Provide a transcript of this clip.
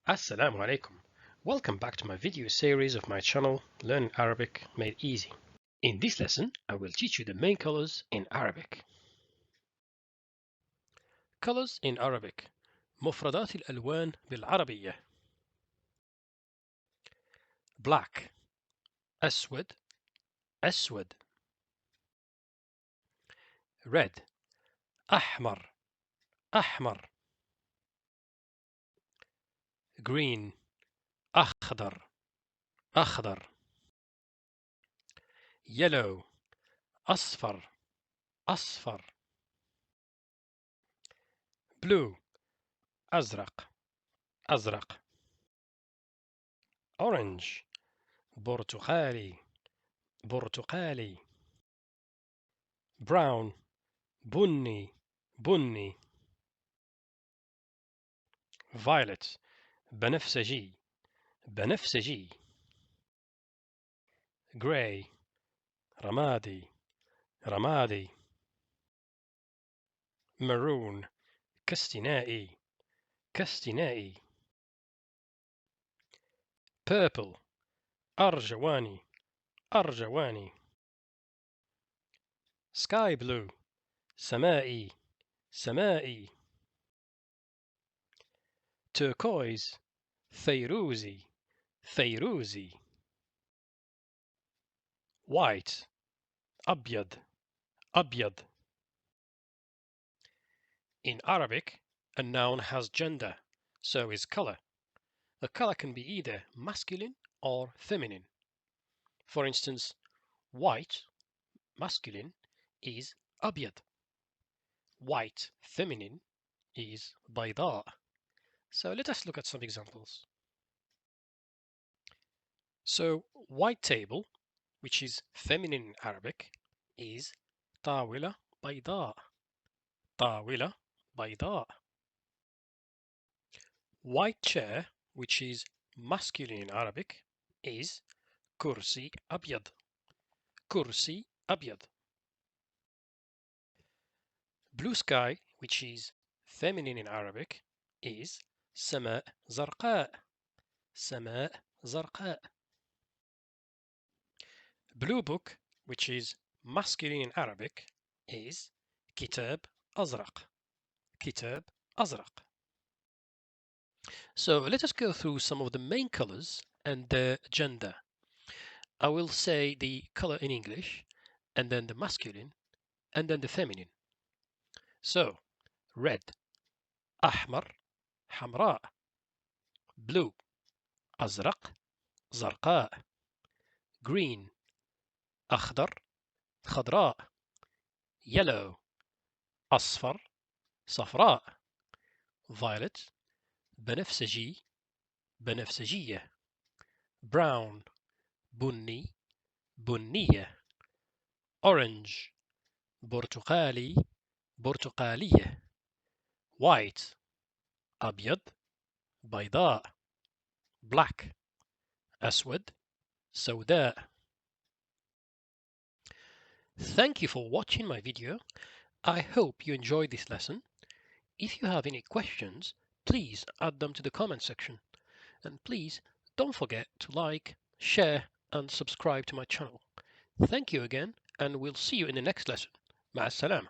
Assalamu alaikum. Welcome back to my video series of my channel Learning Arabic Made Easy. In this lesson, I will teach you the main colors in Arabic. Colors in Arabic. مفردات الألوان بالعربية. Black. أسود. أسود. Red. أحمر. أحمر. Green. أخضر. أخضر. Yellow. أصفر. أصفر. Blue. أزرق. أزرق. Orange. برتقالي. برتقالي. Brown. بني. بني. Violet. بنفسجي. بنفسجي. Gray. رمادي. رمادي. Maroon. كاستنائي. كاستنائي. Purple. أرجواني. أرجواني. Sky blue. samaa'i. samaa'i. Turquoise. feiruuzi. feiruuzi. White. أبيض. أبيض. In Arabic, a noun has gender, so is color. A color can be either masculine or feminine. For instance, white, masculine, is أبيض. White, feminine, is بيضاء. So let us look at some examples. So white table, which is feminine in Arabic, is طاولة بيضاء. طاولة بيضاء. White chair, which is masculine in Arabic, is كرسي أبيض. كرسي أبيض. Blue sky, which is feminine in Arabic, is سماء زرقاء. سماء زرقاء. Blue book, which is masculine in Arabic, is كتاب أزرق. كتاب أزرق. So let us go through some of the main colors and their gender. I will say the color in English, and then the masculine, and then the feminine. So, red, أحمر, حمراء. Blue, أزرق, زرقاء. Green, أخضر, خضراء. Yellow, أصفر, صفراء. Violet, بنفسجي, بنفسجية. Brown, بني, بنية. Orange, برتقالي, برتقالية. White, أبيض, بيضاء. Black, أسود, سوداء. Thank you for watching my video. I hope you enjoyed this lesson. If you have any questions, please add them to the comment section. And please don't forget to like, share, and subscribe to my channel. Thank you again, and we'll see you in the next lesson. مع السلامة.